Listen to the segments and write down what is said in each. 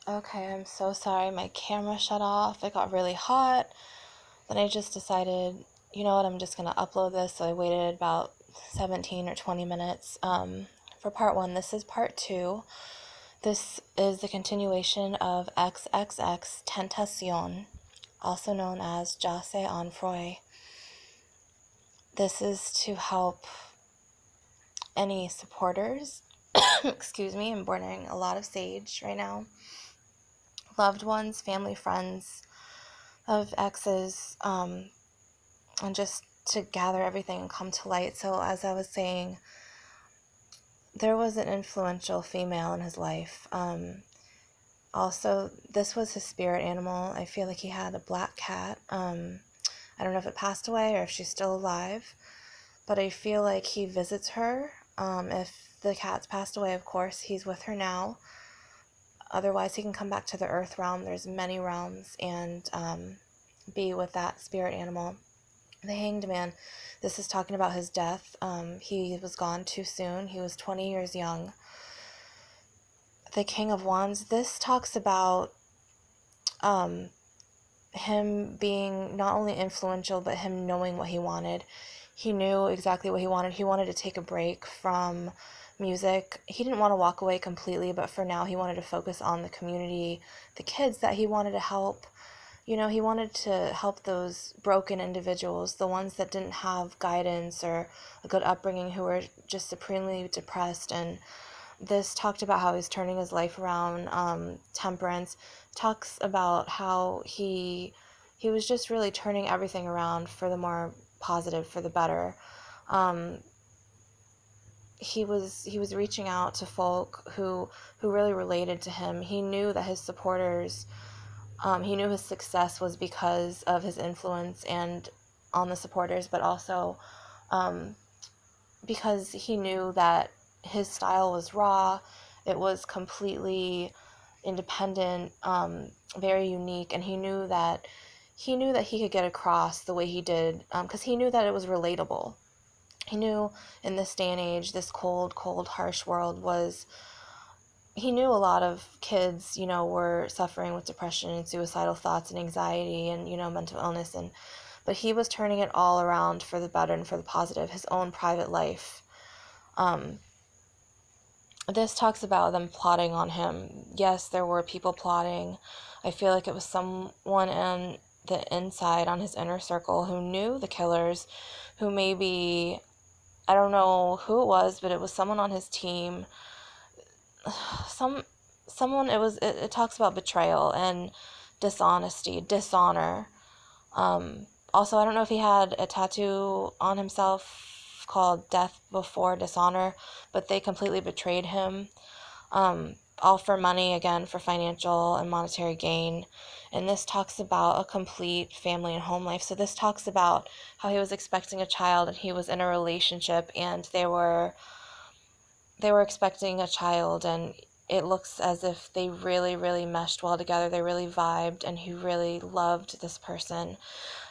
Okay, I'm so sorry. My camera shut off. It got really hot. Then I just decided, you know what, I'm just going to upload this. So I waited about 17 or 20 minutes for part 1. This is part 2. This is the continuation of XXXTENTACION, also known as Jahseh en Froid. This is to help any supporters. Excuse me, I'm burning a lot of sage right now. Loved ones, family, friends of exes, and just to gather everything and come to light. So as I was saying, there was an influential female in his life. Also, this was his spirit animal. I feel like he had a black cat. I don't know if it passed away or if she's still alive, but I feel like he visits her. If the cat's passed away, of course, he's with her now. Otherwise, he can come back to the earth realm. There's many realms, and be with that spirit animal. The Hanged Man, this is talking about his death. He was gone too soon. He was 20 years young. The King of Wands, this talks about him being not only influential, but him knowing what he wanted. He knew exactly what he wanted. He wanted to take a break from music. He didn't want to walk away completely, but for now he wanted to focus on the community, the kids that he wanted to help. You know, he wanted to help those broken individuals, the ones that didn't have guidance or a good upbringing, who were just supremely depressed. And this talked about how he's turning his life around. Temperance talks about how he was just really turning everything around for the more positive, for the better. He was reaching out to folk who really related to him. He knew that his supporters, he knew his success was because of his influence and on the supporters, but also because he knew that his style was raw. It was completely independent, very unique, and he knew that he could get across the way he did, because he knew that it was relatable. He knew in this day and age, this cold, harsh world he knew a lot of kids, were suffering with depression and suicidal thoughts and anxiety and, mental illness, but he was turning it all around for the better and for the positive, his own private life. This talks about them plotting on him. Yes, there were people plotting. I feel like it was someone on the inside, on his inner circle, who knew the killers, who maybe, I don't know who it was, but it was someone on his team. Someone, it talks about betrayal and dishonesty, dishonor. Also, I don't know if he had a tattoo on himself called Death Before Dishonor, but they completely betrayed him. All for money, again, for financial and monetary gain. And this talks about a complete family and home life. So this talks about how he was expecting a child and he was in a relationship and they were expecting a child, and it looks as if they really, really meshed well together. They really vibed, and he really loved this person.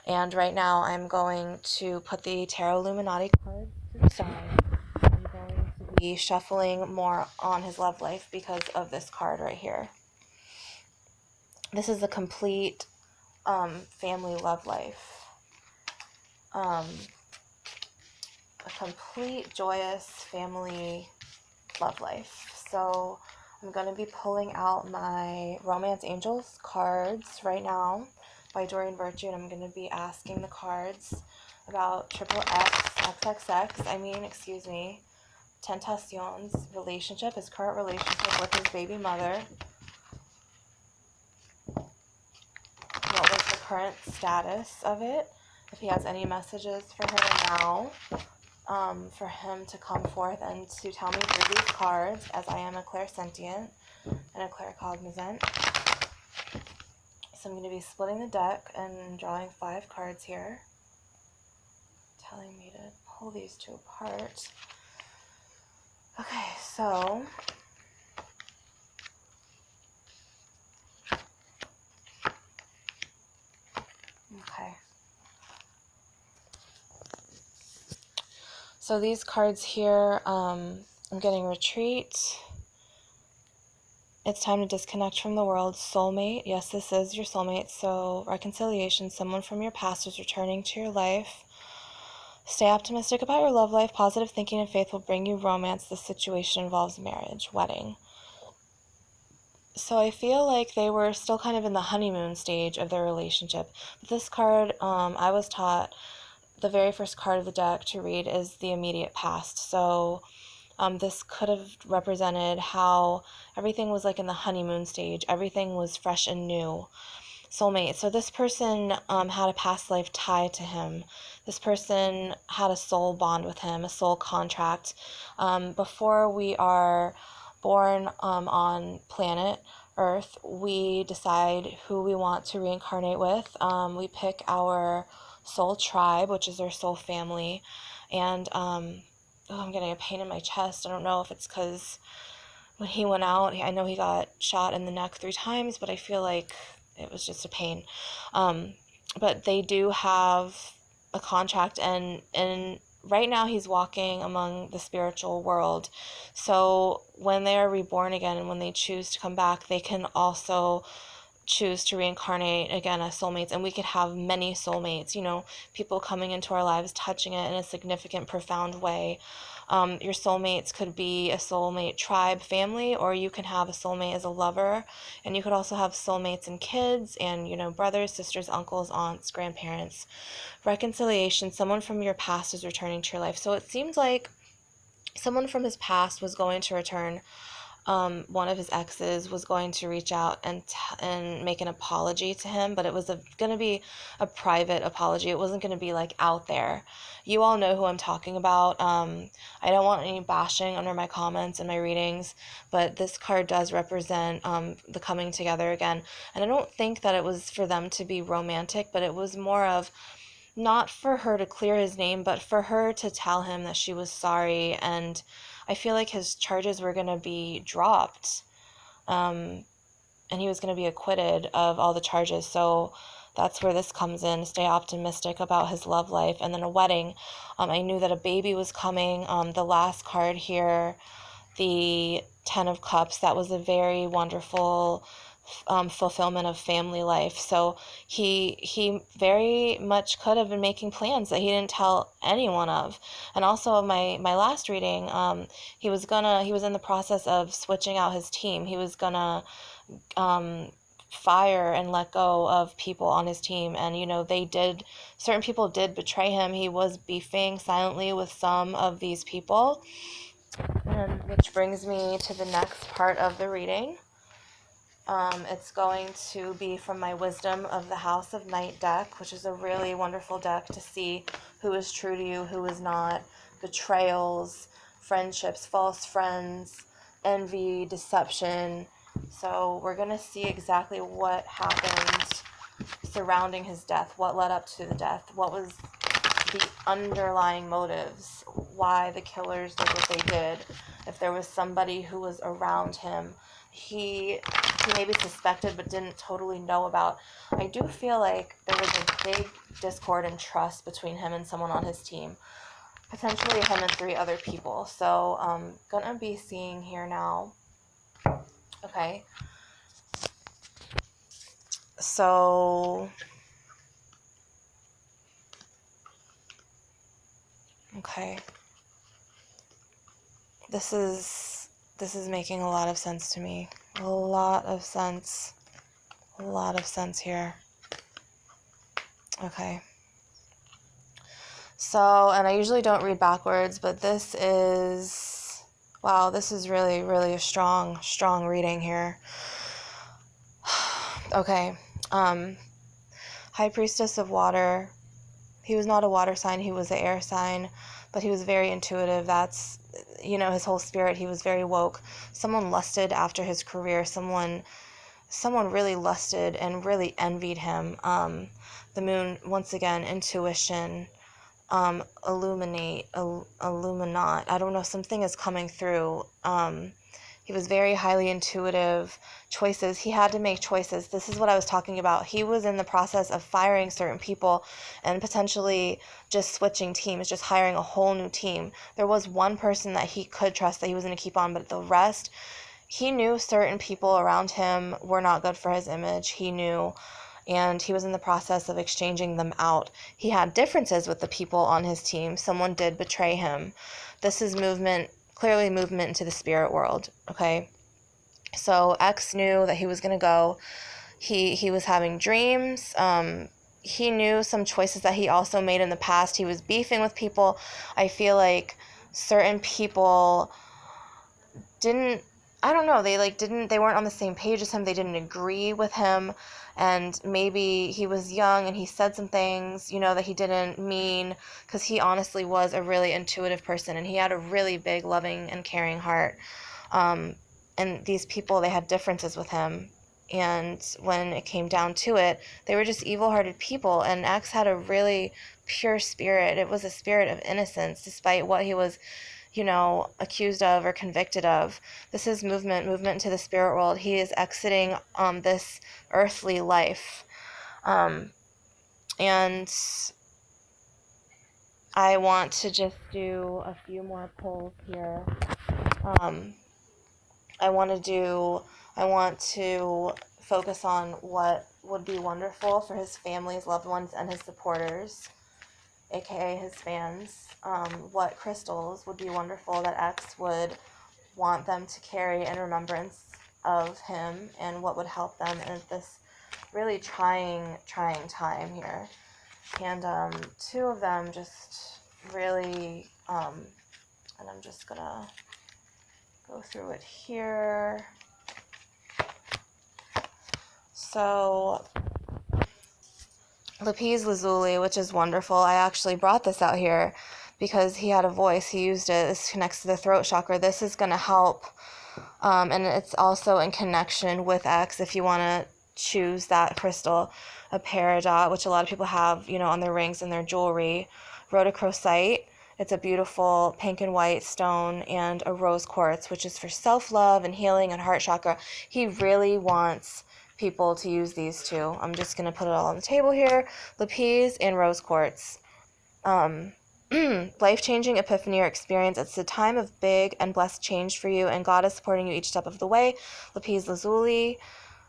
And right now I'm going to put the Tarot Illuminati card to the side. I'm going to be shuffling more on his love life because of this card right here. This is a complete family love life. A complete joyous family love life. So I'm going to be pulling out my Romance Angels cards right now by Doreen Virtue, and I'm going to be asking the cards about Tentacion's relationship, his current relationship with his baby mother. What was the current status of it? If he has any messages for her now, for him to come forth and to tell me through these cards, as I am a clairsentient and a claircognizant. So I'm going to be splitting the deck and drawing 5 cards here, telling me to pull these 2 apart. Okay, so So these cards here, I'm getting retreat, It's time to disconnect from the world. Soulmate. Yes, this is your soulmate. So reconciliation. Someone from your past is returning to your life. Stay optimistic about your love life. Positive thinking and faith will bring you romance. This situation involves marriage, wedding. So I feel like they were still kind of in the honeymoon stage of their relationship. But this card, I was taught the very first card of the deck to read is the immediate past. So this could have represented how everything was like in the honeymoon stage. Everything was fresh and new. Soulmate. So this person had a past life tie to him. This person had a soul bond with him, a soul contract. Before we are born on planet Earth, we decide who we want to reincarnate with. We pick our soul tribe, which is our soul family. And I'm getting a pain in my chest. I don't know if it's because when he went out, I know he got shot in the neck 3 times, but I feel like it was just a pain. But they do have a contract, and right now he's walking among the spiritual world. So when they are reborn again and when they choose to come back, they can also choose to reincarnate again as soulmates, and we could have many soulmates, people coming into our lives, touching it in a significant, profound way. Your soulmates could be a soulmate tribe, family, or you can have a soulmate as a lover, and you could also have soulmates and kids, and brothers, sisters, uncles, aunts, grandparents. Reconciliation. Someone from your past is returning to your life. So it seems like someone from his past was going to return. One of his exes was going to reach out and make an apology to him, but it was going to be a private apology. It wasn't going to be like out there. You all know who I'm talking about. I don't want any bashing under my comments and my readings, but this card does represent the coming together again. And I don't think that it was for them to be romantic, but it was more of not for her to clear his name, but for her to tell him that she was sorry. And I feel like his charges were going to be dropped, and he was going to be acquitted of all the charges. So that's where this comes in. Stay optimistic about his love life. And then a wedding. I knew that a baby was coming. The last card here, the 10 of Cups, that was a very wonderful fulfillment of family life. So he very much could have been making plans that he didn't tell anyone of. And also my last reading, he was in the process of switching out his team. He was gonna fire and let go of people on his team, and certain people did betray him. He was beefing silently with some of these people, and which brings me to the next part of the reading. It's going to be from my Wisdom of the House of Night deck, which is a really wonderful deck to see who is true to you, who is not, betrayals, friendships, false friends, envy, deception. So we're going to see exactly what happened surrounding his death, what led up to the death, what was the underlying motives, why the killers did what they did, if there was somebody who was around him he maybe suspected but didn't totally know about. I do feel like there was a big discord and trust between him and someone on his team, potentially him and 3 other people. So I'm gonna be seeing here now. Okay, so okay, this is making a lot of sense to me. A lot of sense here. Okay. So, and I usually don't read backwards, but this is, wow, this is really, really a strong reading here. Okay. High Priestess of Water. He was not a water sign, he was an air sign, but he was very intuitive. That's, his whole spirit, he was very woke. Someone lusted after his career. Someone really lusted and really envied him. The moon, once again, intuition, illuminate, illuminate. I don't know, something is coming through. He was very highly intuitive. Choices. He had to make choices. This is what I was talking about. He was in the process of firing certain people and potentially just switching teams, just hiring a whole new team. There was one person that he could trust that he was going to keep on, but the rest, he knew certain people around him were not good for his image. He knew, and he was in the process of exchanging them out. He had differences with the people on his team. Someone did betray him. This is movement, clearly movement into the spirit world, okay? So X knew that he was going to go. He was having dreams. He knew some choices that he also made in the past. He was beefing with people. I feel like certain people didn't, I don't know, they weren't on the same page as him. They didn't agree with him. And maybe he was young and he said some things, that he didn't mean, because he honestly was a really intuitive person and he had a really big, loving and caring heart. And these people, they had differences with him. And when it came down to it, they were just evil-hearted people. And X had a really pure spirit. It was a spirit of innocence, despite what he was, accused of or convicted of. This is movement into the spirit world. He is exiting this earthly life. And I want to just do a few more polls here. I want to focus on what would be wonderful for his family, his loved ones, and his supporters, aka his fans. What crystals would be wonderful that X would want them to carry in remembrance of him, and what would help them in this really trying time here. And two of them just really, and I'm just gonna go through it here. So, Lapis Lazuli, which is wonderful. I actually brought this out here because he had a voice. He used it. This connects to the throat chakra. This is going to help. And it's also in connection with X if you want to choose that crystal. A peridot, which a lot of people have, on their rings and their jewelry. Rhodochrosite. It's a beautiful pink and white stone, and a rose quartz, which is for self-love and healing and heart chakra. He really wants people to use these two. I'm just going to put it all on the table here. Lapis and rose quartz. Life-changing epiphany or experience. It's a time of big and blessed change for you, and God is supporting you each step of the way. Lapis Lazuli.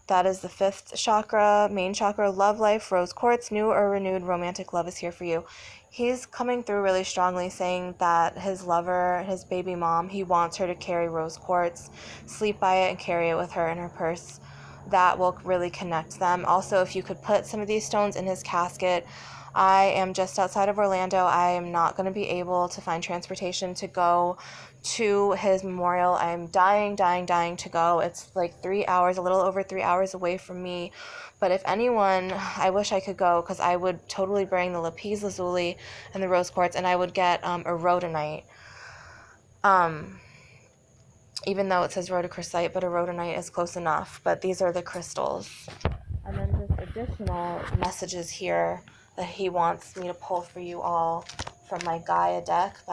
That is the 5th chakra, main chakra. Love life, rose quartz, new or renewed romantic love is here for you. He's coming through really strongly, saying that his lover, his baby mom, he wants her to carry rose quartz, sleep by it, and carry it with her in her purse. That will really connect them. Also, if you could put some of these stones in his casket. I am just outside of Orlando. I am not going to be able to find transportation to go to his memorial. I'm dying to go. It's like 3 hours, a little over 3 hours away from me. But if anyone, I wish I could go, because I would totally bring the lapis lazuli and the rose quartz, and I would get a rhodonite. Even though it says rhodochrosite, but a rhodonite is close enough. But these are the crystals. And then just additional messages here that he wants me to pull for you all from my Gaia deck.